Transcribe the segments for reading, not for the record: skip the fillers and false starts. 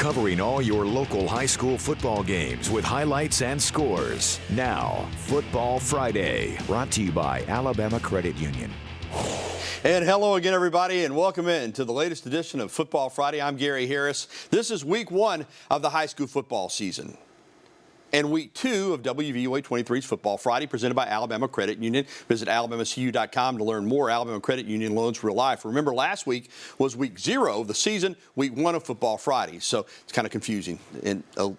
covering all your local high school football games with highlights and scores. Now, Football Friday, brought to you by Alabama Credit Union. And hello again, everybody, and welcome in to the latest edition of Football Friday. I'm Gary Harris. This is week one of the high school football season. And week two of WVUA 23's Football Friday, presented by Alabama Credit Union. Visit alabamacu.com to learn more. Alabama Credit Union loans real life. Remember, last week was week 0 of the season, week 1 of Football Friday. So it's kind of confusing in a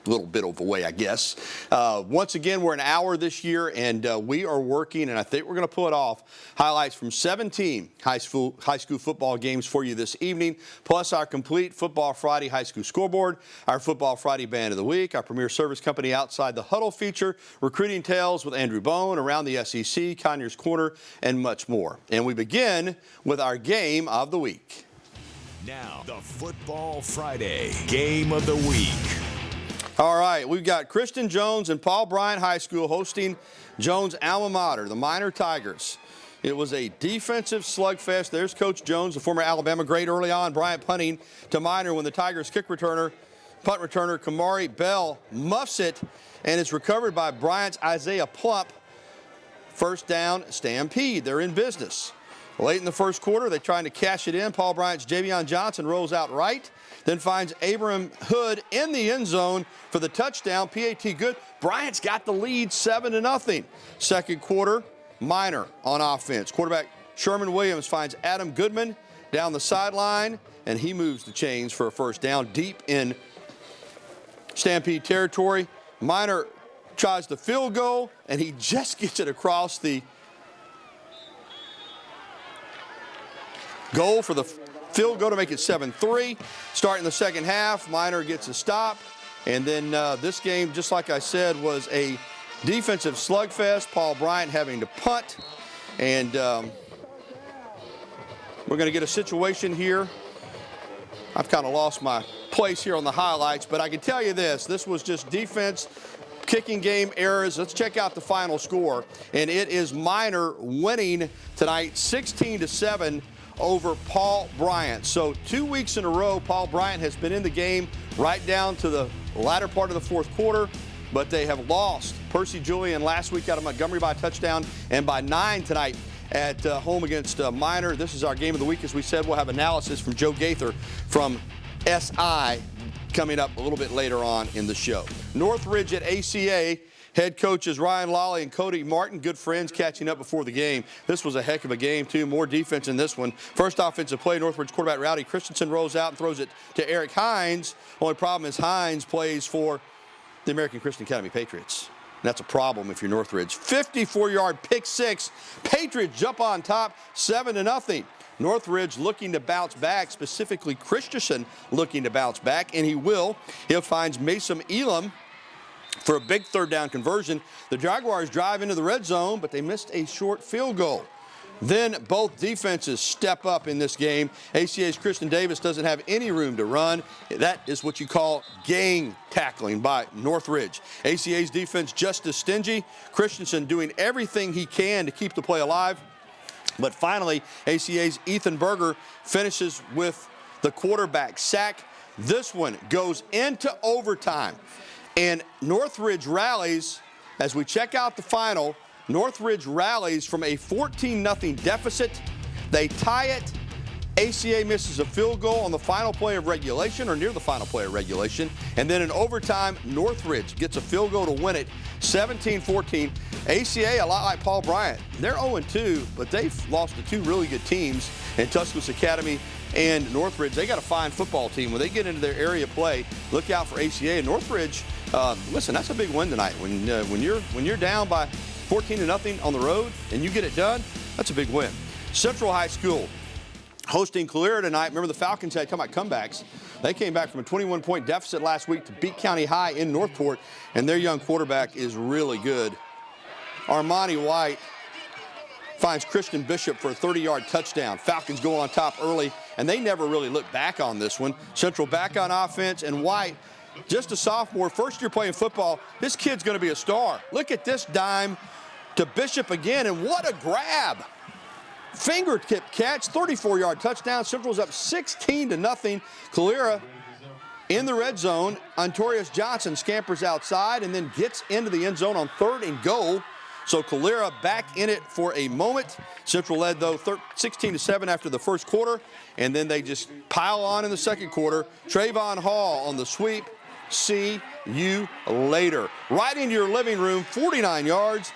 little bit of a way, I guess. Once again, we're an hour this year, and we are working, and I think we're going to pull it off, highlights from 17 high school football games for you this evening, plus our complete Football Friday high school scoreboard, our Football Friday Band of the Week, our premier service company Outside the Huddle feature, recruiting tales with Andrew Bone, Around the SEC, Conyers Corner, and much more. And we begin with our Game of the Week. Now, the Football Friday Game of the Week. All right, we've got Christian Jones and Paul Bryant High School hosting Jones' alma mater, the Minor Tigers. It was a defensive slugfest. There's Coach Jones, the former Alabama great early on. Bryant punting to Minor when the Tigers punt returner Kamari Bell muffs it, and it's recovered by Bryant's Isaiah Plump. First down, Stampede. They're in business. Late in the first quarter, they're trying to cash it in. Paul Bryant's Javion Johnson rolls out right, then finds Abram Hood in the end zone for the touchdown. PAT good. Bryant's got the lead 7-0. Second quarter, Minor on offense. Quarterback Sherman Williams finds Adam Goodman down the sideline, and he moves the chains for a first down deep in Stampede territory. Minor tries the field goal, and he just gets it across the goal for the field goal to make it 7-3. Starting the second half, Minor gets a stop. And then this game, just like I said, was a defensive slugfest. Paul Bryant having to punt. And we're going to get a situation here. I've kind of lost my place here on the highlights, but I can tell you this was just defense, kicking game errors. Let's check out the final score. And it is Minor winning tonight 16-7 over Paul Bryant. So 2 weeks in a row, Paul Bryant has been in the game right down to the latter part of the fourth quarter, but they have lost. Percy Julian last week out of Montgomery by a touchdown, and by 9 tonight at home against Minor. This is our Game of the Week. As we said, we'll have analysis from Joe Gaither from SI coming up a little bit later on in the show. Northridge at ACA. Head coaches Ryan Lawley and Cody Martin, good friends, catching up before the game. This was a heck of a game, too. More defense in this one. First offensive play, Northridge quarterback Rowdy Christensen rolls out and throws it to Eric Hines. Only problem is Hines plays for the American Christian Academy Patriots. And that's a problem if you're Northridge. 54-yard pick six. Patriots jump on top, 7-0. Northridge looking to bounce back, specifically Christensen looking to bounce back, and he will. He'll find Mason Elam for a big third down conversion. The Jaguars drive into the red zone, but they missed a short field goal. Then both defenses step up in this game. ACA's Christian Davis doesn't have any room to run. That is what you call gang tackling by Northridge. ACA's defense just as stingy. Christensen doing everything he can to keep the play alive. But finally, ACA's Ethan Berger finishes with the quarterback sack. This one goes into overtime. And Northridge rallies, as we check out the final, Northridge rallies from a 14-0 deficit. They tie it. ACA misses a field goal on the final play of regulation, or near the final play of regulation. And then in overtime, Northridge gets a field goal to win it, 17-14. ACA, a lot like Paul Bryant, they're 0-2, but they've lost to two really good teams in Tuscaloosa Academy and Northridge. They got a fine football team. When they get into their area play, look out for ACA. And Northridge, listen, that's a big win tonight. When you're down by 14-0 on the road and you get it done, that's a big win. Central High School hosting Calera tonight. Remember, the Falcons had come out comebacks. They came back from a 21-point deficit last week to beat County High in Northport, and their young quarterback is really good. Armani White finds Christian Bishop for a 30-yard touchdown. Falcons go on top early, and they never really look back on this one. Central back on offense, and White, just a sophomore, first year playing football. This kid's going to be a star. Look at this dime to Bishop again, and what a grab. Fingertip catch, 34-yard touchdown. Central's up 16-0. Calera in the red zone. Antorius Johnson scampers outside and then gets into the end zone on 3rd and goal. So Calera back in it for a moment. Central led, though, 16-7 after the first quarter, and then they just pile on in the second quarter. Trayvon Hall on the sweep. See you later. Right into your living room, 49 yards,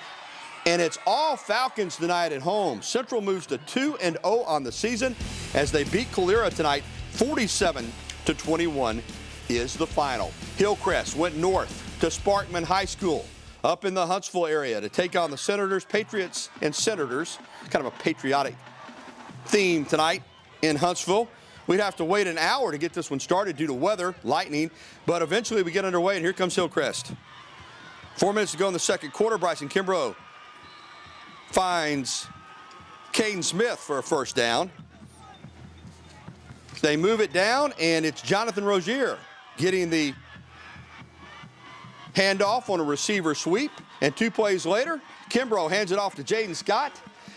and it's all Falcons tonight at home. Central moves to 2-0 on the season as they beat Calera tonight. 47-21 is the final. Hillcrest went north to Sparkman High School up in the Huntsville area to take on the Senators. Patriots and Senators, kind of a patriotic theme tonight in Huntsville. We'd have to wait an hour to get this one started due to weather, lightning, but eventually we get underway, and here comes Hillcrest. 4 minutes to go in the second quarter. Bryson Kimbrough finds Caden Smith for a first down. They move it down, and it's Jonathan Rozier getting the handoff on a receiver sweep, and 2 plays later, Kimbrough hands it off to Jaden Scott.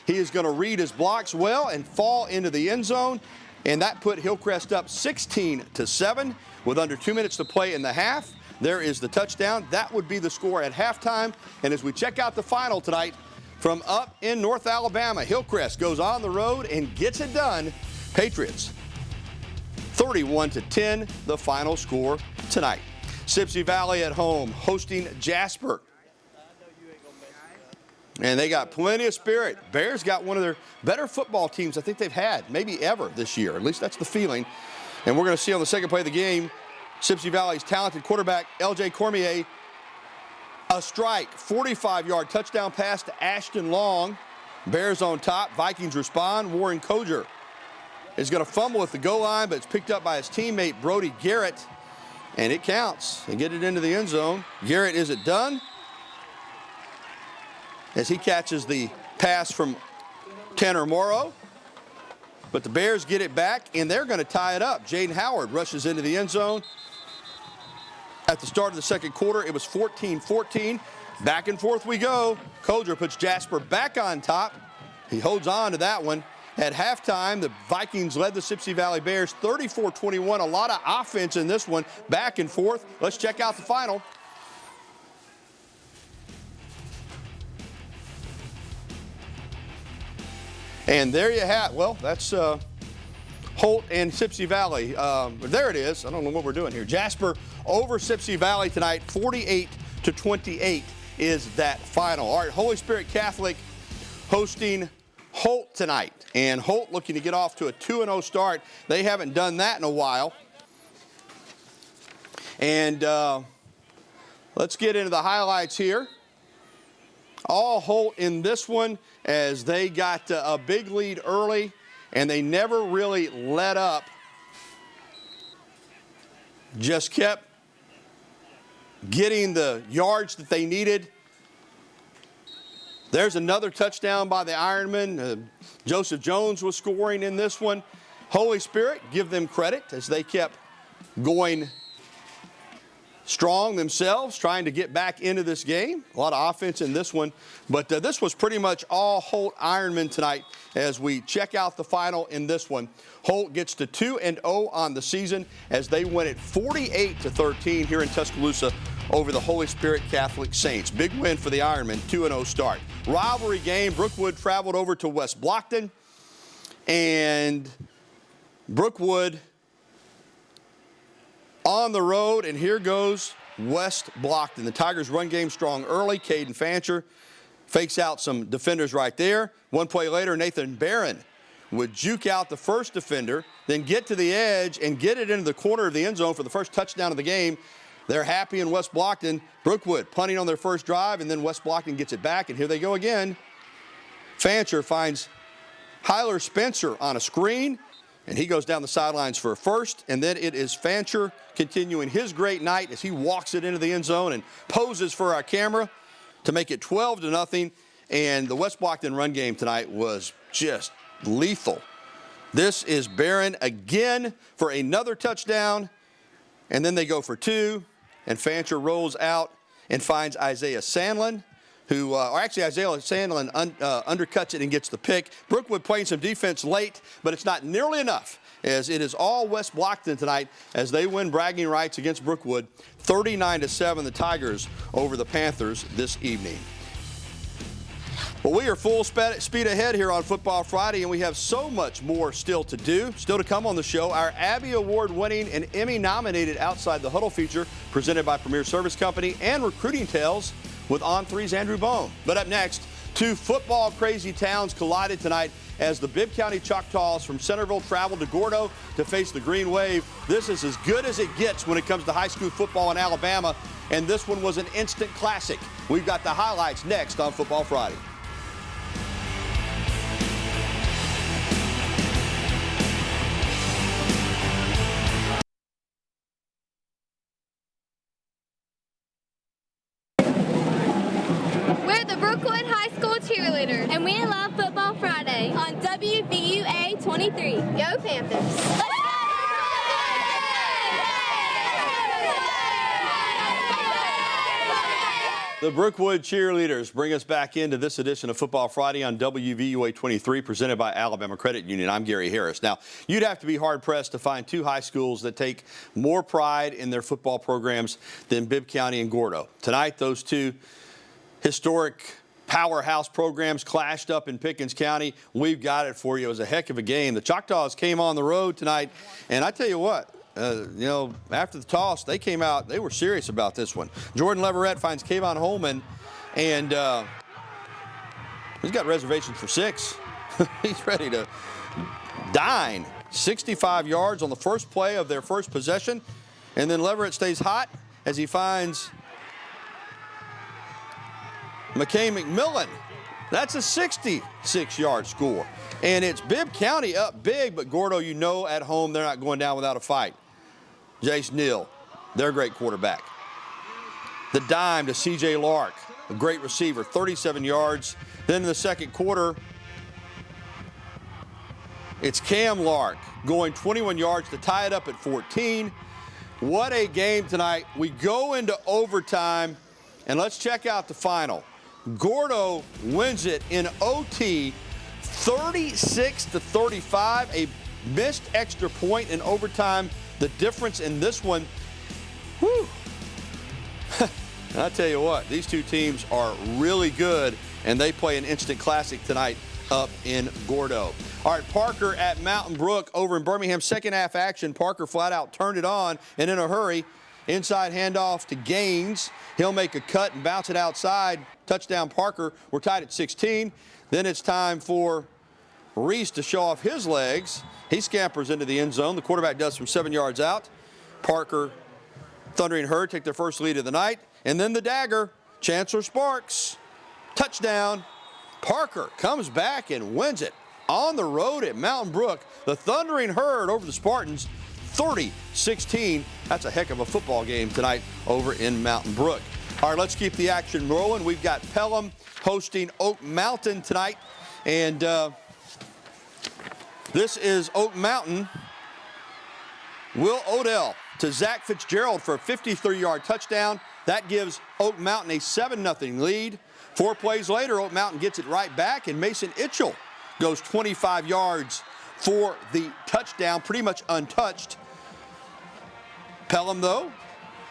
He is going to read his blocks well and fall into the end zone, and that put Hillcrest up 16-7 with under 2 minutes to play in the half. There is the touchdown. That would be the score at halftime. And as we check out the final tonight from up in North Alabama, Hillcrest goes on the road and gets it done. Patriots 31-10, the final score tonight. Sipsey Valley at home hosting Jasper. And they got plenty of spirit. Bears got one of their better football teams I think they've had, maybe ever this year. At least that's the feeling. And we're going to see on the second play of the game, Sipsey Valley's talented quarterback, L.J. Cormier, a strike, 45-yard touchdown pass to Ashton Long. Bears on top. Vikings respond. Warren Koger is going to fumble at the goal line, but it's picked up by his teammate, Brody Garrett. And it counts. They get it into the end zone. Garrett, is it done? As he catches the pass from Tanner Morrow. But the Bears get it back, and they're going to tie it up. Jaden Howard rushes into the end zone. At the start of the second quarter, it was 14-14. Back and forth we go. Koger puts Jasper back on top. He holds on to that one. At halftime, the Vikings led the Sipsey Valley Bears 34-21. A lot of offense in this one, back and forth. Let's check out the final. And there you have, well, that's Holt and Sipsey Valley. There it is. I don't know what we're doing here. Jasper over Sipsey Valley tonight, 48-28 is that final. All right, Holy Spirit Catholic hosting Holt tonight. And Holt looking to get off to a 2-0 start. They haven't done that in a while. And let's get into the highlights here. All Holt in this one as they got a big lead early, and they never really let up. Just kept getting the yards that they needed. There's another touchdown by the Ironmen. Joseph Jones was scoring in this one. Holy Spirit, give them credit as they kept going strong themselves, trying to get back into this game. A lot of offense in this one. But this was pretty much all Holt Ironmen tonight as we check out the final in this one. Holt gets to 2-0 on the season as they win it 48-13 here in Tuscaloosa over the Holy Spirit Catholic Saints. Big win for the Ironmen, 2-0 start. Rivalry game, Brookwood traveled over to West Blocton, and Brookwood on the road, and here goes West Blocton. The Tigers run game strong early. Caden Fancher fakes out some defenders right there. One play later, Nathan Barron would juke out the first defender, then get to the edge and get it into the corner of the end zone for the first touchdown of the game. They're happy in West Blocton. Brookwood punting on their first drive, and then West Blocton gets it back, and here they go again. Fancher finds Hyler Spencer on a screen, and he goes down the sidelines for a first, and then it is Fancher continuing his great night as he walks it into the end zone and poses for our camera to make it 12-0, and the West Blocton run game tonight was just lethal. This is Barron again for another touchdown, and then they go for two. And Fancher rolls out and finds Isaiah Sandlin, or actually Isaiah Sandlin undercuts it and gets the pick. Brookwood playing some defense late, but it's not nearly enough, as it is all West Blocton tonight as they win bragging rights against Brookwood. 39-7, the Tigers over the Panthers this evening. Well, we are full speed ahead here on Football Friday, and we have so much more still to do, still to come on the show. Our Abby Award-winning and Emmy-nominated Outside the Huddle feature presented by Premier Service Company, and Recruiting Tales with On3's Andrew Bone. But up next, two football-crazy towns collided tonight as the Bibb County Choctaws from Centerville traveled to Gordo to face the Green Wave. This is as good as it gets when it comes to high school football in Alabama, and this one was an instant classic. We've got the highlights next on Football Friday. Brookwood High School cheerleaders, and we love Football Friday on WVUA 23. Go Panthers! The Brookwood cheerleaders bring us back into this edition of Football Friday on WVUA 23, presented by Alabama Credit Union. I'm Gary Harris. Now, you'd have to be hard-pressed to find two high schools that take more pride in their football programs than Bibb County and Gordo. Tonight, those two historic powerhouse programs clashed up in Pickens County. We've got it for you. It was a heck of a game. The Choctaws came on the road tonight, and I tell you what, after the toss, they came out, they were serious about this one. Jordan Leverett finds Kayvon Holman, and he's got reservations for 6. He's ready to dine. 65 yards on the first play of their first possession, and then Leverett stays hot as he finds McKay McMillan. That's a 66-yard score. And it's Bibb County up big, but Gordo, at home, they're not going down without a fight. Jace Neal, their great quarterback. The dime to C.J. Lark, a great receiver, 37 yards. Then in the second quarter, it's Cam Lark going 21 yards to tie it up at 14. What a game tonight. We go into overtime, and let's check out the final. Gordo wins it in OT, 36-35, a missed extra point in overtime. The difference in this one, whew. I'll tell you what, these two teams are really good, and they play an instant classic tonight up in Gordo. All right, Parker at Mountain Brook over in Birmingham. Second half action, Parker flat out turned it on and in a hurry. Inside handoff to Gaines. He'll make a cut and bounce it outside. Touchdown Parker. We're tied at 16. Then it's time for Reese to show off his legs. He scampers into the end zone. The quarterback does from 7 yards out. Parker, Thundering Herd take their first lead of the night. And then the dagger, Chancellor Sparks. Touchdown. Parker comes back and wins it on the road at Mountain Brook. The Thundering Herd over the Spartans, 30-16. That's a heck of a football game tonight over in Mountain Brook. All right, let's keep the action rolling. We've got Pelham hosting Oak Mountain tonight. And this is Oak Mountain. Will Odell to Zach Fitzgerald for a 53-yard touchdown. That gives Oak Mountain a 7-0 lead. 4 plays later, Oak Mountain gets it right back, and Mason Itchell goes 25 yards for the touchdown, pretty much untouched. Pelham, though,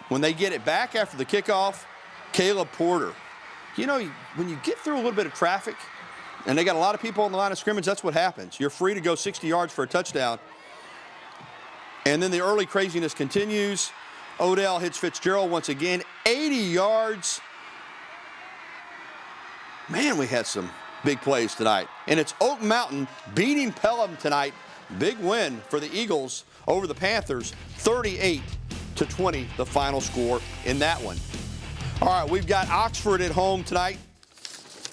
when they get it back after the kickoff, Caleb Porter. When you get through a little bit of traffic, and they got a lot of people on the line of scrimmage, that's what happens. You're free to go 60 yards for a touchdown. And then the early craziness continues. Odell hits Fitzgerald once again, 80 yards. Man, we had some big plays tonight. And it's Oak Mountain beating Pelham tonight. Big win for the Eagles over the Panthers, 38-20, the final score in that one. All right, we've got Oxford at home tonight,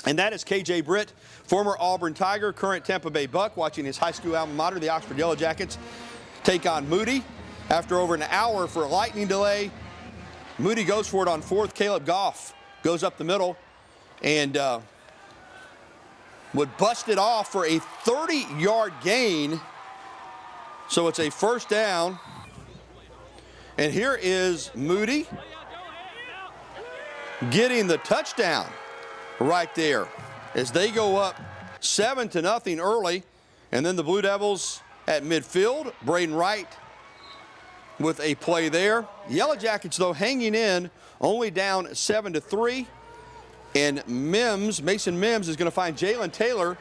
and that is KJ Britt, former Auburn Tiger, current Tampa Bay Buck, watching his high school alma mater, the Oxford Yellow Jackets, take on Moody. After over an hour for a lightning delay, Moody goes for it on fourth. Caleb Goff goes up the middle and would bust it off for a 30-yard gain. So it's a first down. And here is Moody getting the touchdown. right there as they go up 7-0 early. And then the Blue Devils at midfield. Braden Wright with a play there. Yellow Jackets, though, hanging in, only down 7-3. And Mason Mims is going to find Jalen Taylor,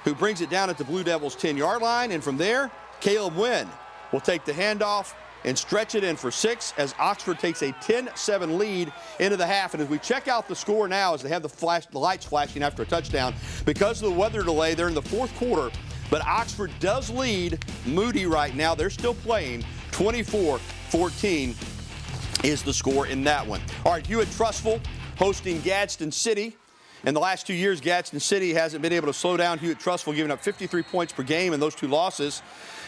who brings it down at the Blue Devils' 10-yard line. And from there, Caleb Wynn will take the handoff and stretch it in for 6 as Oxford takes a 10-7 lead into the half. And as we check out the score now, as they have the lights flashing after a touchdown, because of the weather delay, they're in the fourth quarter. But Oxford does lead Moody right now. They're still playing. 24-14 is the score in that one. All right, Hewitt-Trussville hosting Gadsden City. In the last 2 years, Gadsden City hasn't been able to slow down Hewitt-Trussville, giving up 53 points per game in those 2 losses.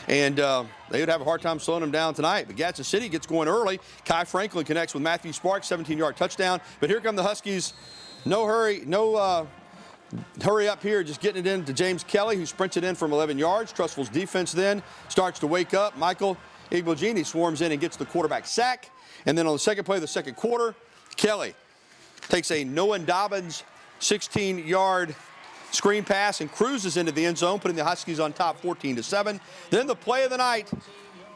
And they would have a hard time slowing them down tonight. But Gadsden City gets going early. Kai Franklin connects with Matthew Sparks, 17-yard touchdown. But here come the Huskies. No hurry, hurry up here, just getting it in to James Kelly, who sprints it in from 11 yards. Trussville's defense then starts to wake up. Michael Igbogini swarms in and gets the quarterback sack. And then on the second play of the second quarter, Kelly takes a Noah Dobbins 16-yard screen pass and cruises into the end zone, putting the Huskies on top 14-7. Then the play of the night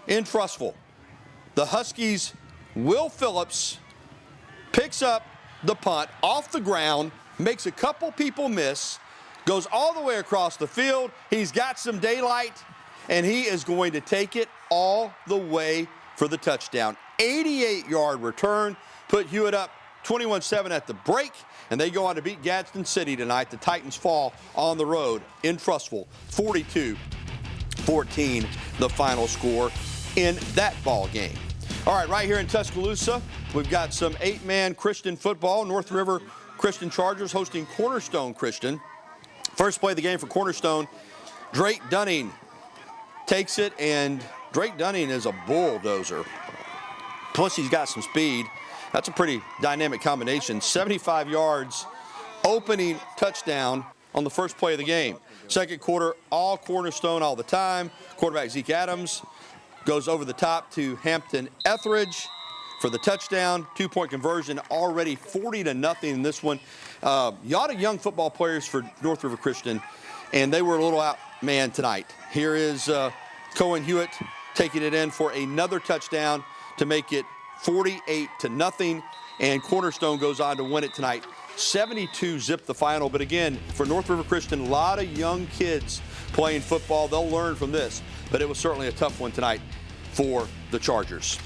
in Trussville. The Huskies, Will Phillips picks up the punt off the ground, makes a couple people miss, goes all the way across the field. He's got some daylight, and he is going to take it all the way for the touchdown. 88-yard return, put Hewitt up 21-7 at the break, and they go on to beat Gadsden City tonight. The Titans fall on the road in Trussville, 42-14, the final score in that ball game. All right, right here in Tuscaloosa, we've got some 8-man Christian football. North River Christian Chargers hosting Cornerstone Christian. First play of the game for Cornerstone, Drake Dunning takes it, and Drake Dunning is a bulldozer. Plus, he's got some speed. That's a pretty dynamic combination. 75 yards, opening touchdown on the first play of the game. Second quarter, all Cornerstone all the time. Quarterback Zeke Adams goes over the top to Hampton Etheridge for the touchdown. 2-point conversion, already 40-0 in this one. A lot of young football players for North River Christian, and they were a little outmanned tonight. Here is Cohen Hewitt taking it in for another touchdown to make it 48-0, and Cornerstone goes on to win it tonight. 72-zip the final. But again, for North River Christian, a lot of young kids playing football. They'll learn from this, but it was certainly a tough one tonight for the Chargers.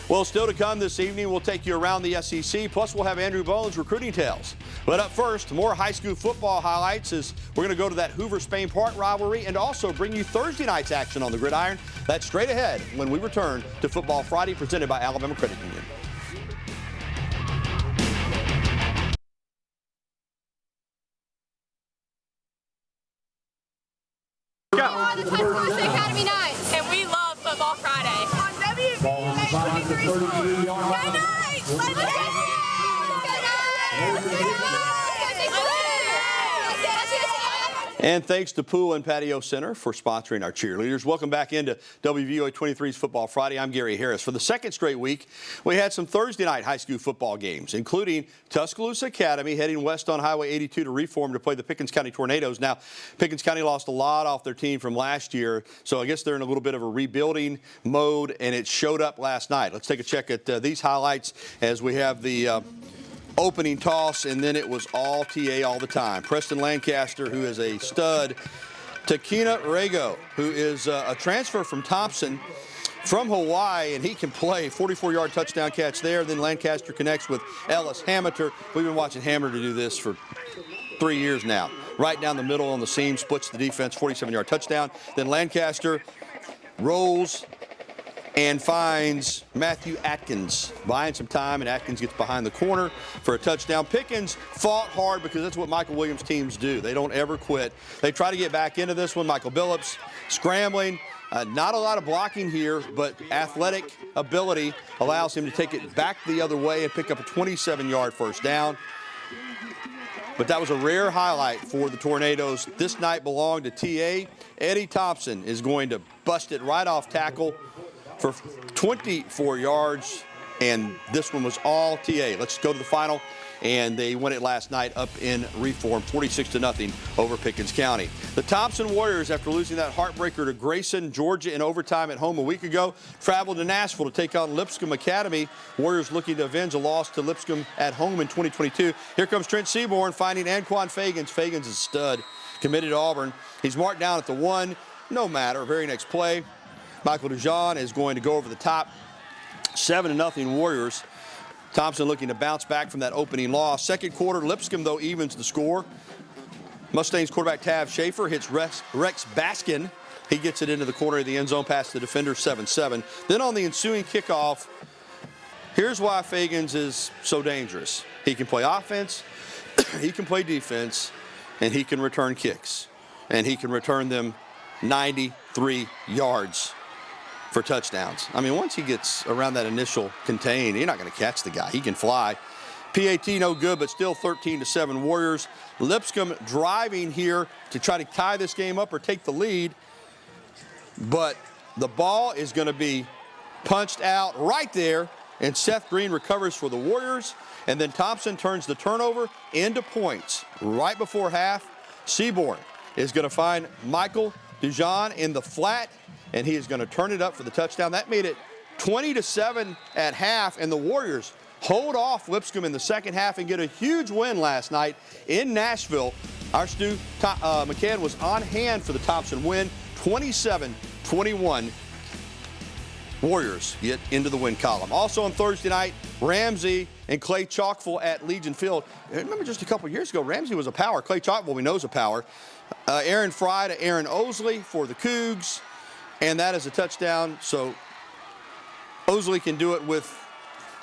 Well, still to come this evening, we'll take you around the SEC, plus we'll have Andrew Bowen's recruiting tales. But up first, more high school football highlights as we're going to go to that Hoover-Spain Park rivalry and also bring you Thursday night's action on the gridiron. That's straight ahead when we return to Football Friday, presented by Alabama Credit Union. The Tuscaloosa Academy Knights. And we love Football Friday. On WVUA 23 Sports. Go Knights! Let's go! And thanks to Pool and Patio Center for sponsoring our cheerleaders. Welcome back into WVUA 23's Football Friday. I'm Gary Harris. For the second straight week, we had some Thursday night high school football games, including Tuscaloosa Academy heading west on Highway 82 to Reform to play the Pickens County Tornadoes. Now, Pickens County lost a lot off their team from last year, so I guess they're in a little bit of a rebuilding mode, and it showed up last night. Let's take a check at these highlights as we have the opening toss, and then it was all TA all the time. Preston Lancaster, who is a stud. Takina Rego, who is a transfer from Thompson from Hawaii, and he can play. 44-yard touchdown catch there. Then Lancaster connects with Ellis Hamilton. We've been watching Hamilton do this for 3 years now. Right down the middle on the seam, splits the defense, 47-yard touchdown. Then Lancaster rolls and finds Matthew Atkins buying some time, and Atkins gets behind the corner for a touchdown. Pickens fought hard because that's what Michael Williams teams do. They don't ever quit. They try to get back into this one. Michael Billups scrambling. Not a lot of blocking here, but athletic ability allows him to take it back the other way and pick up a 27-yard first down. But that was a rare highlight for the Tornadoes. This night belonged to TA. Eddie Thompson is going to bust it right off tackle for 24 yards. and this one was all TA. Let's go to the final. And they won it last night up in Reform, 46-0 over Pickens County. The Thompson Warriors, after losing that heartbreaker to Grayson, Georgia in overtime at home a week ago, traveled to Nashville to take on Lipscomb Academy. Warriors looking to avenge a loss to Lipscomb at home in 2022. Here comes Trent Seaborn finding Anquan Fagans. Fagans is a stud, committed to Auburn. He's marked down at the 1. No matter, very next play. Michael Dijon is going to go over the top. 7-0 Warriors. Thompson looking to bounce back from that opening loss. Second quarter, Lipscomb, though, evens the score. Mustangs quarterback Tav Schaefer hits Rex Baskin. He gets it into the corner of the end zone past the defender, 7-7. Then on the ensuing kickoff, here's why Fagans is so dangerous. He can play offense, he can play defense, and he can return kicks. And he can return them 93 yards for touchdowns. I mean, once he gets around that initial contain, you're not going to catch the guy. He can fly. PAT no good, but still 13-7 Warriors. Lipscomb driving here to try to tie this game up or take the lead, but the ball is going to be punched out right there, and Seth Green recovers for the Warriors, and then Thompson turns the turnover into points. Right before half, Seaborn is going to find Michael Dijon in the flat, and he is going to turn it up for the touchdown. That made it 20-7 at half, and the Warriors hold off Lipscomb in the second half and get a huge win last night in Nashville. Our Stu McCann was on hand for the Thompson win, 27-21. Warriors get into the win column. Also on Thursday night, Ramsay and Clay-Chalkville at Legion Field. I remember just a couple years ago, Ramsay was a power. Clay-Chalkville, we know, is a power. Aaron Fry to Aaron Osley for the Cougs. And that is a touchdown, so Osley can do it with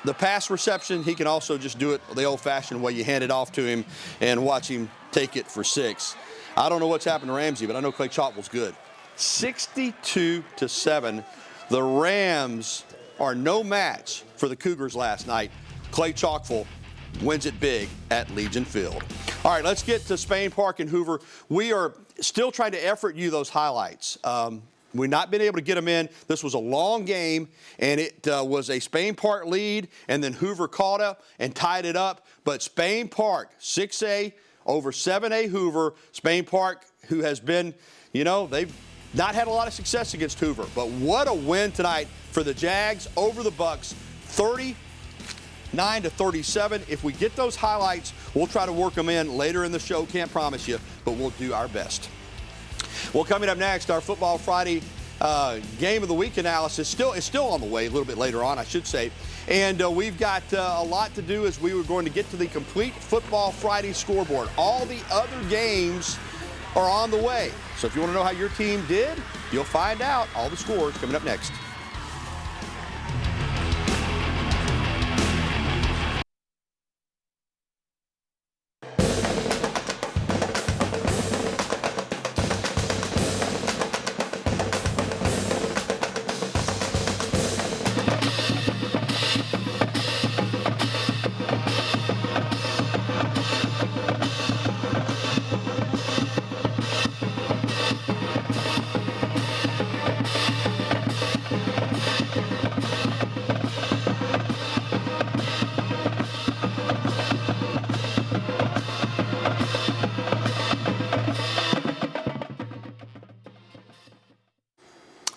the pass reception. He can also just do it the old-fashioned way. You hand it off to him and watch him take it for 6. I don't know what's happened to Ramsay, but I know Clay-Chalkville's good. 62-7. The Rams are no match for the Cougars last night. Clay-Chalkville wins it big at Legion Field. All right, let's get to Spain Park and Hoover. We are still trying to effort you those highlights. We've not been able to get them in. This was a long game, and it was a Spain Park lead, and then Hoover caught up and tied it up. But Spain Park, 6A over 7A Hoover. Spain Park, who has been, they've not had a lot of success against Hoover. But what a win tonight for the Jags over the Bucks, 39-37. If we get those highlights, we'll try to work them in later in the show. Can't promise you, but we'll do our best. Well, coming up next, our Football Friday Game of the Week analysis is still on the way, a little bit later on, I should say. And we've got a lot to do as we were going to get to the complete Football Friday scoreboard. All the other games are on the way. So if you want to know how your team did, you'll find out all the scores coming up next.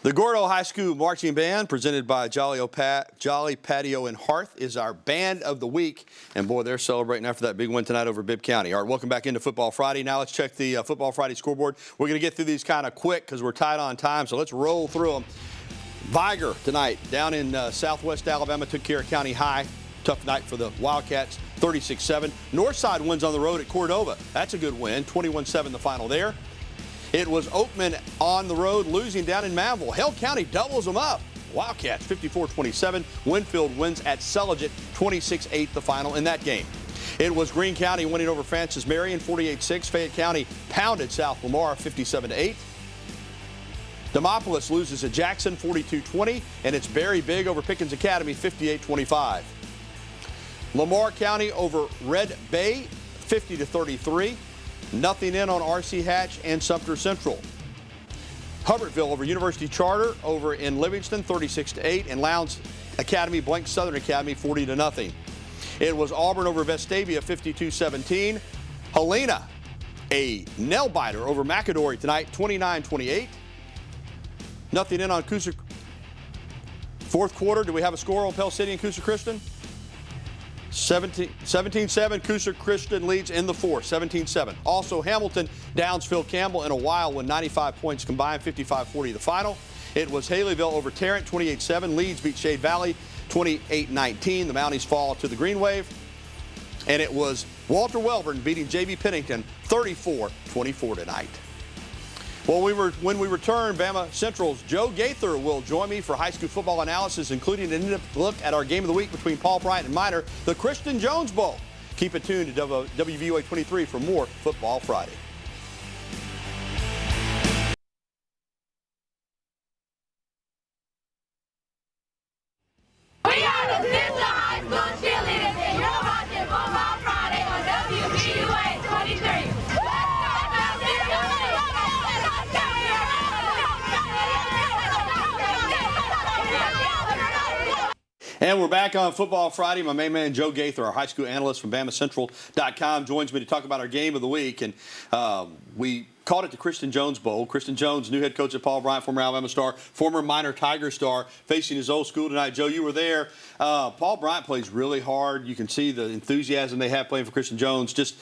The Gordo High School Marching Band, presented by Jolly Patio and Hearth, is our Band of the Week. And, boy, they're celebrating after that big win tonight over Bibb County. All right, welcome back into Football Friday. Now let's check the Football Friday scoreboard. We're going to get through these kind of quick because we're tight on time, so let's roll through them. Viger tonight down in southwest Alabama took care of County High. Tough night for the Wildcats, 36-7. Northside wins on the road at Cordova. That's a good win, 21-7 the final there. It was Oakman on the road losing down in Manville. Hale County doubles them up. Wildcats 54-27. Winfield wins at Sulligett 26-8 the final in that game. It was Greene County winning over Francis Marion 48-6. Fayette County pounded South Lamar 57-8. Demopolis loses at Jackson 42-20, and it's Berry big over Pickens Academy 58-25. Lamar County over Red Bay 50-33. Nothing in on R.C. Hatch and Sumter Central. Hubbardsville over University Charter over in Livingston, 36-8, and Lowndes Academy blanked Southern Academy 40-0. It was Auburn over Vestavia, 52-17. Helena, a nail-biter over McAdory tonight, 29-28. Nothing in on Coosa. Fourth quarter, do we have a score on Pell City and Coosa Christian? 17-7, Coosa Christian leads in the fourth, 17-7. Also, Hamilton downs Phil Campbell in a while when 95 points combined, 55-40 the final. It was Haleyville over Tarrant, 28-7. Leeds beat Shade Valley, 28-19. The Mounties fall to the Green Wave. And it was Walter Welborn beating J.B. Pennington, 34-24 tonight. Well, when we return, Bama Central's Joe Gaither will join me for high school football analysis, including an in-depth look at our game of the week between Paul Bryant and Minor, the Christian Jones Bowl. Keep it tuned to WVUA 23 for more Football Friday. We are the Sipsey High School cheerleaders, and you're watching Football Friday on WVUA 23. And we're back on Football Friday. My main man, Joe Gaither, our high school analyst from BamaCentral.com, joins me to talk about our game of the week. And we called it the Christian Jones Bowl. Christian Jones, new head coach at Paul Bryant, former Alabama star, former Minor Tiger star, facing his old school tonight. Joe, you were there. Paul Bryant plays really hard. You can see the enthusiasm they have playing for Christian Jones. Just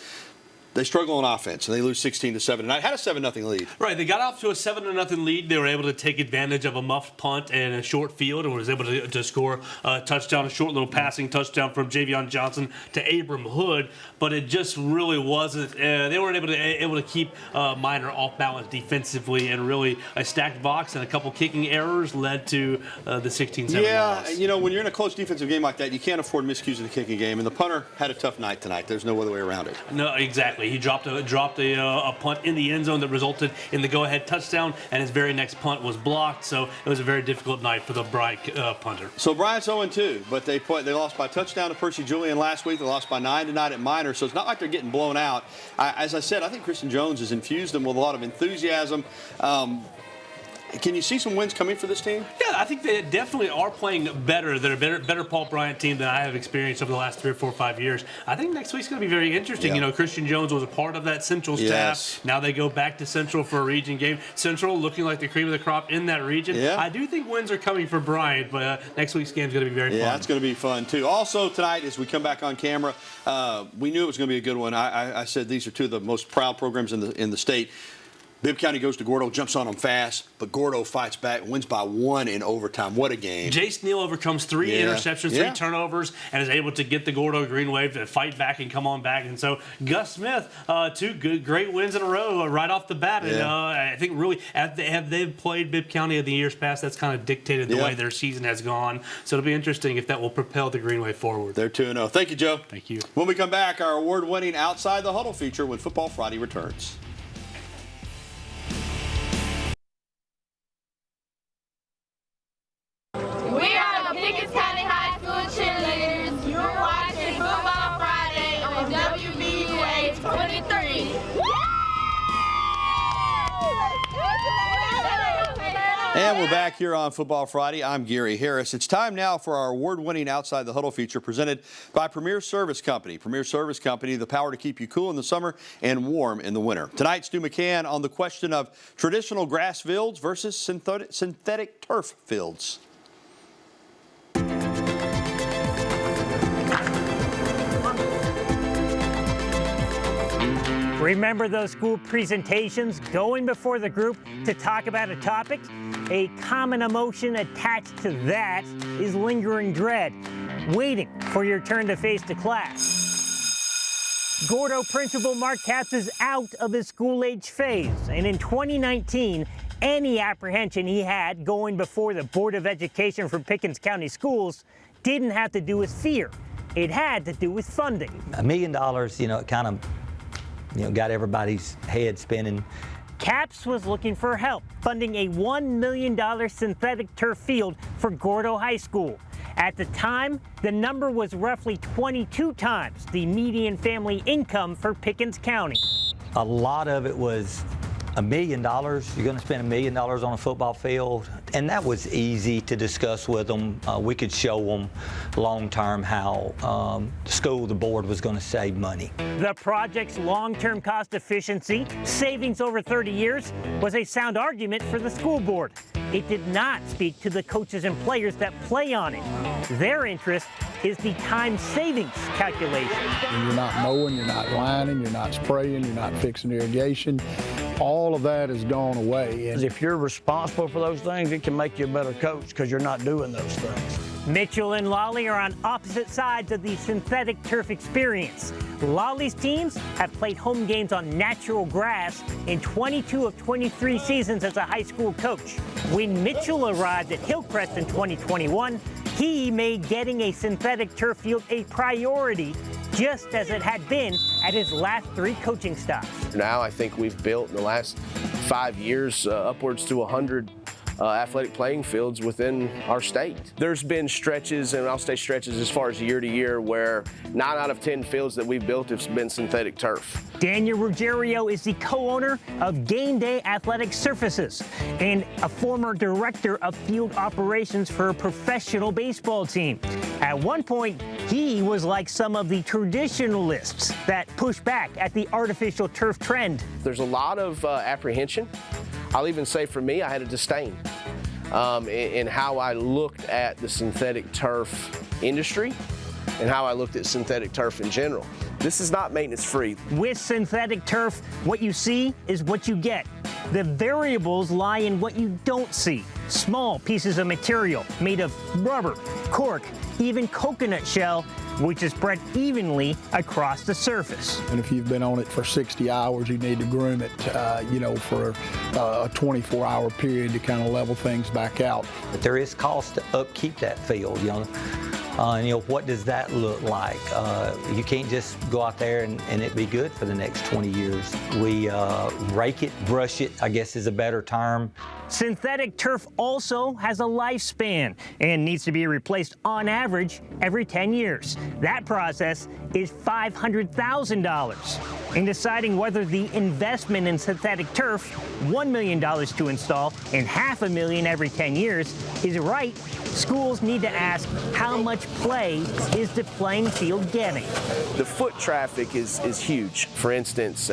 they struggle on offense, and they lose 16-7 tonight. Had a 7-0 lead. Right, they got off to a 7-0 lead. They were able to take advantage of a muffed punt and a short field, and was able to score a touchdown, a short little passing touchdown from Javion Johnson to Abram Hood. But it just really wasn't. They weren't able to keep Minor off balance defensively, and really a stacked box and a couple kicking errors led to the 16-7 loss. You know, when you're in a close defensive game like that, you can't afford miscues in the kicking game. And the punter had a tough night tonight. There's no other way around it. No, exactly. He dropped a punt in the end zone that resulted in the go-ahead touchdown, and his very next punt was blocked. So it was a very difficult night for the Bryant punter. So Bryant's 0-2, but they lost by a touchdown to Percy Julian last week. They lost by 9 tonight at Minor. So it's not like they're getting blown out. As I said, I think Christian Jones has infused them with a lot of enthusiasm. Can you see some wins coming for this team? Yeah, I think they definitely are playing better. They're a better Paul Bryant team than I have experienced over the last 3 or 4 or 5 years. I think next week's going to be very interesting. Yeah. You know, Christian Jones was a part of that Central staff. Yes. Now they go back to Central for a region game. Central looking like the cream of the crop in that region. Yeah. I do think wins are coming for Bryant, but next week's game is going to be very fun. Yeah, it's going to be fun, too. Also, tonight, as we come back on camera, we knew it was going to be a good one. I said these are two of the most proud programs in the state. Bibb County goes to Gordo, jumps on them fast, but Gordo fights back, wins by 1 in overtime. What a game. Jace Neal overcomes 3 interceptions, 3 turnovers, and is able to get the Gordo Green Wave to fight back and come on back. And so Gus Smith, 2 great wins in a row right off the bat. And I think really, they've played Bibb County in the years past, that's kind of dictated the way their season has gone. So it'll be interesting if that will propel the Green Wave forward. They're 2-0. Thank you, Joe. Thank you. When we come back, our award-winning Outside the Huddle feature when Football Friday returns. And we're back here on Football Friday. I'm Gary Harris. It's time now for our award-winning Outside the Huddle feature presented by Premier Service Company. Premier Service Company, the power to keep you cool in the summer and warm in the winter. Tonight, Stu McCann on the question of traditional grass fields versus synthetic turf fields. Remember those school presentations, going before the group to talk about a topic? A common emotion attached to that is lingering dread, waiting for your turn to face the class. Gordo Principal Mark Katz is out of his school-age phase, and in 2019, any apprehension he had going before the Board of Education for Pickens County Schools didn't have to do with fear. It had to do with funding. $1 million, it kind of got everybody's head spinning. CAPS was looking for help funding a $1 million synthetic turf field for Gordo High School. At the time, the number was roughly 22 times the median family income for Pickens County. A lot of it was $1 million, you're going to spend $1 million on a football field. And that was easy to discuss with them. We could show them long-term how the school, the board was going to save money. The project's long-term cost efficiency, savings over 30 years, was a sound argument for the school board. It did not speak to the coaches and players that play on it. Their interest is the time savings calculation. You're not mowing, you're not lining, you're not spraying, you're not fixing irrigation. All of that has gone away. And if you're responsible for those things, it can make you a better coach because you're not doing those things. Mitchell and Lawley are on opposite sides of the synthetic turf experience. Lawley's teams have played home games on natural grass in 22 of 23 seasons as a high school coach. When Mitchell arrived at Hillcrest in 2021, he made getting a synthetic turf field a priority, just as it had been at his last 3 coaching stops. Now I think we've built in the last 5 years upwards to 100 athletic playing fields within our state. There's been stretches, and I'll say stretches as far as year to year, where 9 out of 10 fields that we've built have been synthetic turf. Daniel Ruggiero is the co-owner of Game Day Athletic Surfaces and a former director of field operations for a professional baseball team. At one point, he was like some of the traditionalists that push back at the artificial turf trend. There's a lot of apprehension. I'll even say for me, I had a disdain in how I looked at the synthetic turf industry and how I looked at synthetic turf in general. This is not maintenance free. With synthetic turf, what you see is what you get. The variables lie in what you don't see. Small pieces of material made of rubber, cork, even coconut shell, which is spread evenly across the surface. And if you've been on it for 60 hours, you need to groom it, for a 24-hour period to kind of level things back out. But there is cost to upkeep that field, what does that look like? You can't just go out there and it be good for the next 20 years. We rake it, brush it, I guess is a better term. Synthetic turf also has a lifespan and needs to be replaced on average every 10 years. That process is $500,000. In deciding whether the investment in synthetic turf, $1 million to install and $500,000 every 10 years, is right, schools need to ask how much play is the playing field getting. The foot traffic is huge. For instance,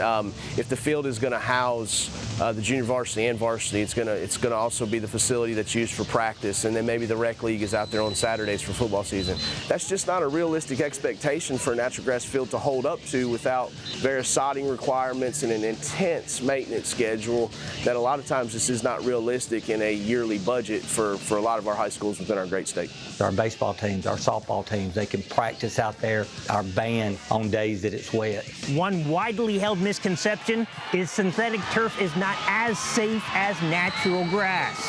if the field is going to house the junior varsity and varsity, it's going to also be the facility that's used for practice, and then maybe the rec league is out there on Saturdays for football season. That's just not a realistic expectation for a natural grass field to hold up to without various sodding requirements and an intense maintenance schedule that a lot of times this is not realistic in a yearly budget for a lot of our high schools within our great state. Our baseball teams, our softball teams, they can practice out there, our band, on days that it's wet. One widely held misconception is synthetic turf is not as safe as natural grass.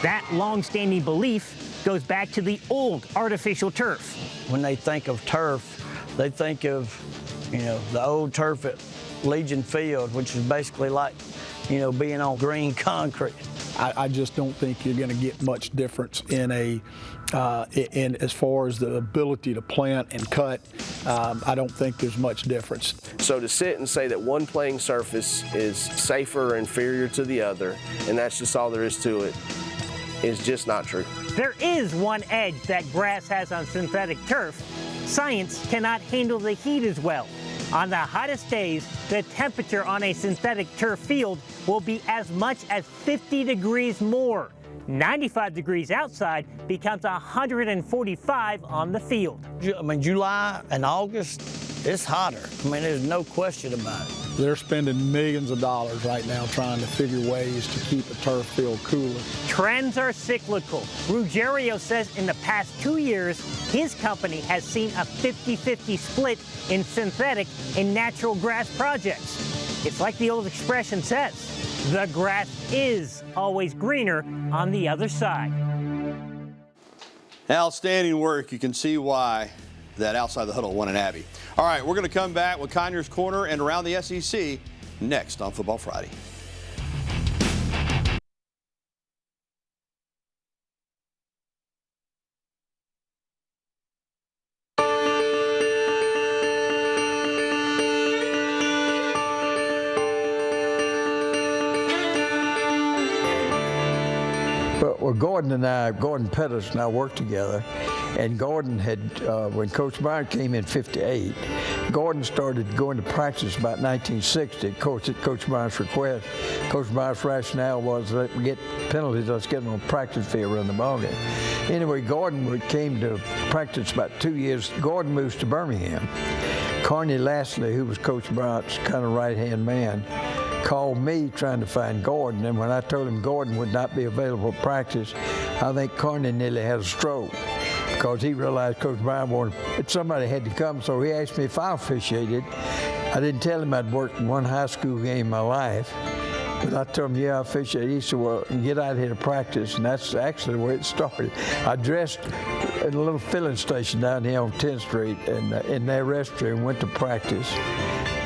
That long-standing belief goes back to the old artificial turf. When they think of turf, they think of, the old turf at Legion Field, which is basically like, being on green concrete. I just don't think you're going to get much difference in as far as the ability to plant and cut. I don't think there's much difference. So to sit and say that one playing surface is safer or inferior to the other, and that's just all there is to it, is just not true. There is one edge that grass has on synthetic turf. Science cannot handle the heat as well. On the hottest days, the temperature on a synthetic turf field will be as much as 50 degrees more. 95 degrees outside becomes 145 on the field. July and August, it's hotter. There's no question about it. They're spending millions of dollars right now trying to figure ways to keep a turf field cooler. Trends are cyclical. Ruggiero says in the past 2 years, his company has seen a 50-50 split in synthetic and natural grass projects. It's like the old expression says, the grass is always greener on the other side. Outstanding work. You can see why that Outside the Huddle won an Abby. All right, we're going to come back with Conyers Corner and Around the SEC next on Football Friday. Gordon Pettis and I worked together, and Gordon had, when Coach Bryant came in '58, Gordon started going to practice about 1960, at Coach Bryant's request. Coach Bryant's rationale was that we get penalties, let's get them on the practice field run the ball game. Anyway, Gordon came to practice about 2 years. Gordon moves to Birmingham. Carney Lashley, who was Coach Bryant's kind of right-hand man, called me trying to find Gordon, and when I told him Gordon would not be available for practice, I think Carney nearly had a stroke because he realized Coach Bryant wanted somebody had to come, so he asked me if I officiated. I didn't tell him I'd worked in one high school game in my life, but I told him, yeah, I officiated. He said, well, get out here to practice, and that's actually where it started. I dressed at a little filling station down here on 10th Street, and in their restroom, went to practice.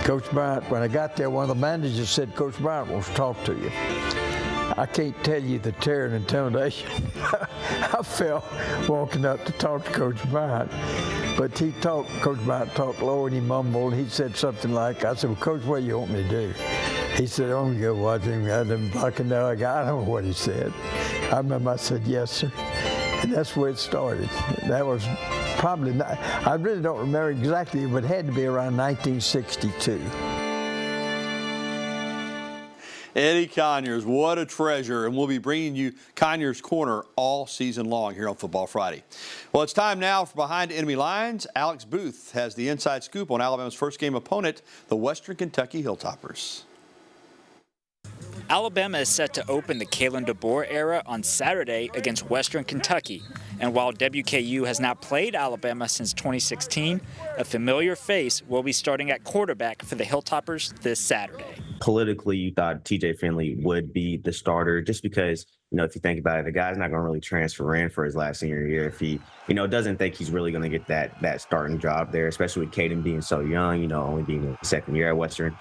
Coach Bryant, when I got there, one of the managers said, Coach Bryant wants to talk to you. I can't tell you the terror and intimidation I felt walking up to talk to Coach Bryant. But Coach Bryant talked low and he mumbled. He said something like, I said, well, Coach, what do you want me to do? He said, I'm going to go watch him. I didn't blocking the other guy. I don't know what he said. I remember I said, yes, sir. And that's where it started. That was probably not, I really don't remember exactly, but it had to be around 1962. Eddie Conyers, what a treasure, and we'll be bringing you Conyers Corner all season long here on Football Friday. Well, it's time now for Behind Enemy Lines. Alex Booth has the inside scoop on Alabama's first game opponent, the Western Kentucky Hilltoppers. Alabama is set to open the Kalen DeBoer era on Saturday against Western Kentucky. And while WKU has not played Alabama since 2016, a familiar face will be starting at quarterback for the Hilltoppers this Saturday. Politically, you thought TJ Finley would be the starter just because, if you think about it, the guy's not going to really transfer in for his last senior year if he, doesn't think he's really going to get that starting job there, especially with Caden being so young, only being in the second year at Western.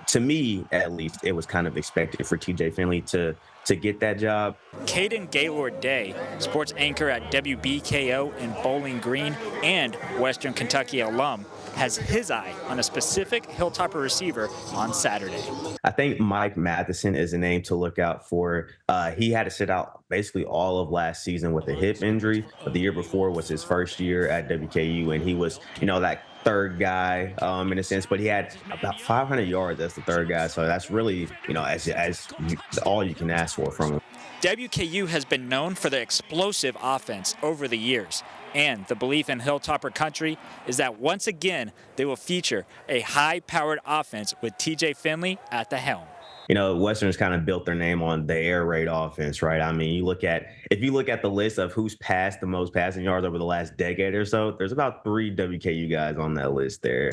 To me, at least, it was kind of expected for TJ Finley to get that job. Caden Gaylord-Day, sports anchor at WBKO in Bowling Green and Western Kentucky alum, has his eye on a specific Hilltopper receiver on Saturday. I think Mike Matheson is a name to look out for. He had to sit out basically all of last season with a hip injury, but the year before was his first year at WKU, and he was, that third guy in a sense, but he had about 500 yards as the third guy, so that's really, all you can ask for from him. WKU has been known for their explosive offense over the years, and the belief in Hilltopper country is that once again they will feature a high-powered offense with TJ Finley at the helm. Western's kind of built their name on the air raid offense, right? I mean, if you look at the list of who's passed the most passing yards over the last decade or so, there's about 3 WKU guys on that list there.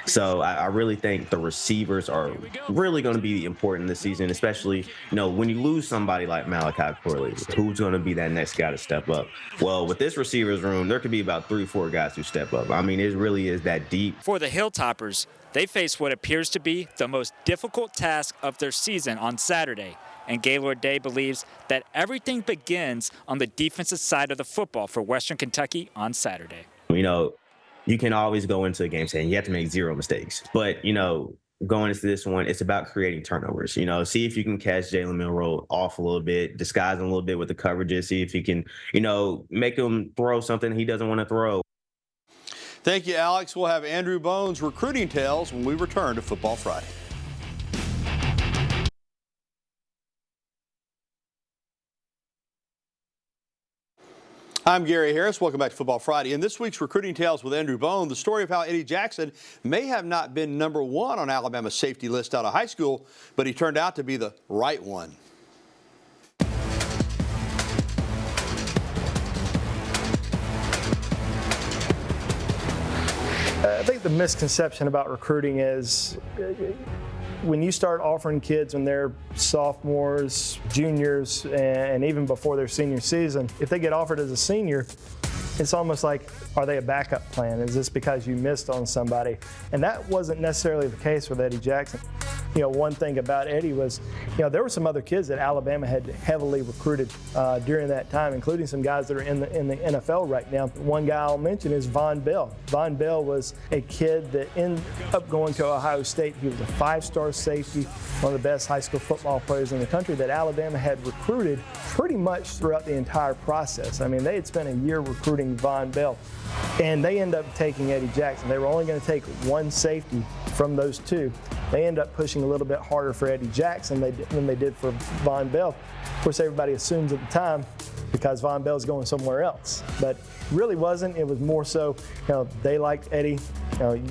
So I really think the receivers are really going to be important this season, especially, when you lose somebody like Malachi Corley, who's going to be that next guy to step up? Well, with this receivers room, there could be about 3 or 4 guys who step up. I mean, it really is that deep. For the Hilltoppers, they face what appears to be the most difficult task of their season on Saturday, and Gaylord-Day believes that everything begins on the defensive side of the football for Western Kentucky on Saturday. You can always go into a game saying you have to make 0 mistakes, but, going into this one, it's about creating turnovers. See if you can catch Jalen Milroe off a little bit, disguise him a little bit with the coverages, see if you can, make him throw something he doesn't want to throw. Thank you, Alex. We'll have Andrew Bone's recruiting tales when we return to Football Friday. I'm Gary Harris. Welcome back to Football Friday. In this week's Recruiting Tales with Andrew Bone, the story of how Eddie Jackson may have not been #1 on Alabama's safety list out of high school, but he turned out to be the right one. I think the misconception about recruiting is when you start offering kids when they're sophomores, juniors, and even before their senior season, if they get offered as a senior, it's almost like, are they a backup plan? Is this because you missed on somebody? And that wasn't necessarily the case with Eddie Jackson. one thing about Eddie was, there were some other kids that Alabama had heavily recruited during that time, including some guys that are in the NFL right now. One guy I'll mention is Von Bell. Von Bell was a kid that ended up going to Ohio State. He was a 5-star safety, one of the best high school football players in the country that Alabama had recruited pretty much throughout the entire process. I mean, they had spent a year recruiting Von Bell, and they ended up taking Eddie Jackson. They were only going to take one safety from those two. They ended up pushing a little bit harder for Eddie Jackson than they did for Von Bell. Of course, everybody assumes at the time because Von Bell's going somewhere else, but really wasn't. It was more so, they liked Eddie.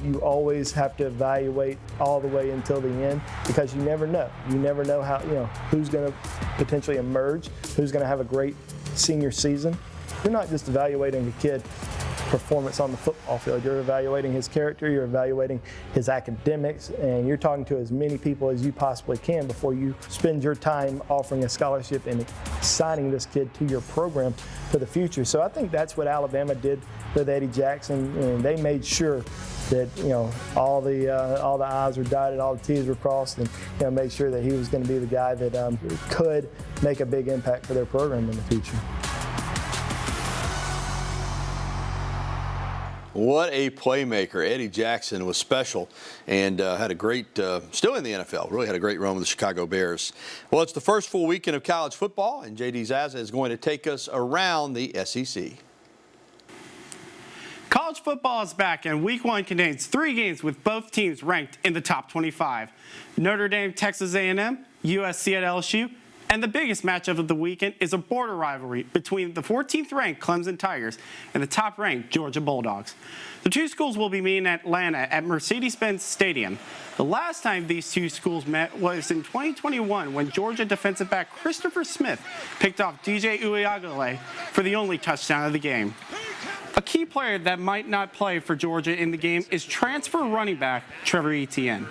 You always have to evaluate all the way until the end because you never know. You never know how, who's going to potentially emerge, who's going to have a great senior season. You're not just evaluating a kid performance on the football field. You're evaluating his character, you're evaluating his academics, and you're talking to as many people as you possibly can before you spend your time offering a scholarship and signing this kid to your program for the future. So I think that's what Alabama did with Eddie Jackson, and they made sure that all the I's were dotted, all the T's were crossed, and made sure that he was going to be the guy that could make a big impact for their program in the future. What a playmaker. Eddie Jackson was special and had a great, still in the NFL, really had a great run with the Chicago Bears. Well, it's the first full weekend of college football, and J.D. Zaza is going to take us around the SEC. College football is back, and Week 1 contains 3 games with both teams ranked in the top 25. Notre Dame, Texas A&M, USC at LSU, and the biggest matchup of the weekend is a border rivalry between the 14th-ranked Clemson Tigers and the top-ranked Georgia Bulldogs. The two schools will be meeting in Atlanta at Mercedes-Benz Stadium. The last time these two schools met was in 2021 when Georgia defensive back Christopher Smith picked off DJ Uiagalelei for the only touchdown of the game. A key player that might not play for Georgia in the game is transfer running back Trevor Etienne.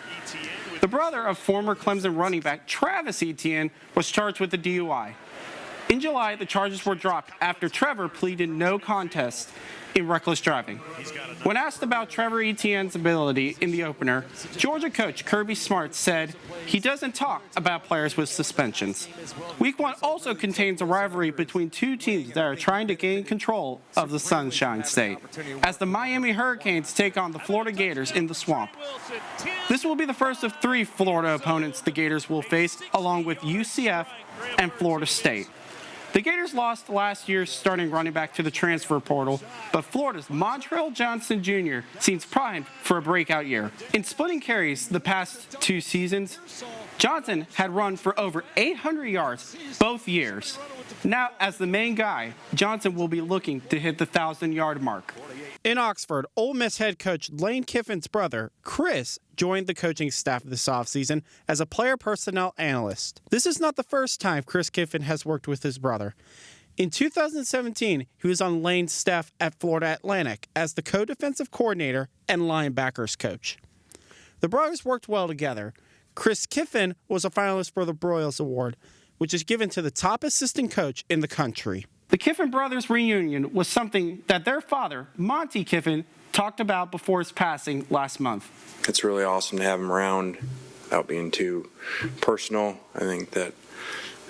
The brother of former Clemson running back Travis Etienne was charged with a DUI. In July, the charges were dropped after Trevor pleaded no contest in reckless driving. When asked about Trevor Etienne's ability in the opener, Georgia coach Kirby Smart said he doesn't talk about players with suspensions. Week 1 also contains a rivalry between two teams that are trying to gain control of the Sunshine State, as the Miami Hurricanes take on the Florida Gators in the Swamp. This will be the first of 3 Florida opponents the Gators will face, along with UCF and Florida State. The Gators lost last year's starting running back to the transfer portal, but Florida's Montrell Johnson Jr. seems primed for a breakout year. In splitting carries the past 2 seasons, Johnson had run for over 800 yards both years. Now, as the main guy, Johnson will be looking to hit the 1,000-yard mark. In Oxford, Ole Miss head coach Lane Kiffin's brother, Chris, joined the coaching staff this offseason as a player personnel analyst. This is not the first time Chris Kiffin has worked with his brother. In 2017, he was on Lane's staff at Florida Atlantic as the co-defensive coordinator and linebackers coach. The brothers worked well together. Chris Kiffin was a finalist for the Broyles Award, which is given to the top assistant coach in the country. The Kiffin brothers' reunion was something that their father, Monty Kiffin, talked about before his passing last month. It's really awesome to have him around without being too personal. I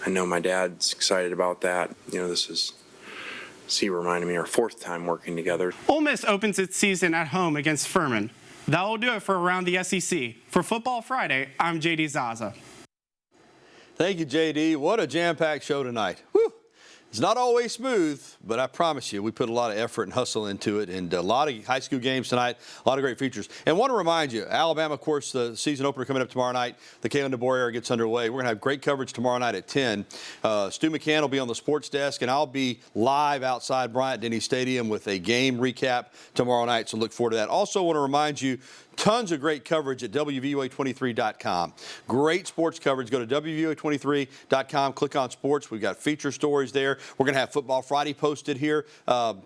know my dad's excited about that. He reminded me our 4th time working together. Ole Miss opens its season at home against Furman. That will do it for Around the SEC. For Football Friday, I'm J.D. Zaza. Thank you, J.D. What a jam-packed show tonight. Whew. It's not always smooth, but I promise you, we put a lot of effort and hustle into it, and a lot of high school games tonight, a lot of great features. And want to remind you, Alabama, of course, the season opener coming up tomorrow night. The Calera DeBoer era gets underway. We're going to have great coverage tomorrow night at 10. Stu McCann will be on the sports desk, and I'll be live outside Bryant-Denny Stadium with a game recap tomorrow night, so look forward to that. Also want to remind you, tons of great coverage at WVUA23.com. Great sports coverage. Go to WVUA23.com, click on sports. We've got feature stories there. We're going to have Football Friday posted here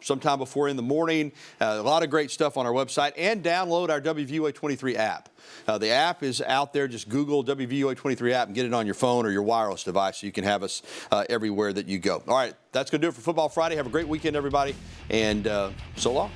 sometime before in the morning. A lot of great stuff on our website. And download our WVUA23 app. The app is out there. Just Google WVUA23 app and get it on your phone or your wireless device so you can have us everywhere that you go. All right, that's going to do it for Football Friday. Have a great weekend, everybody, and so long.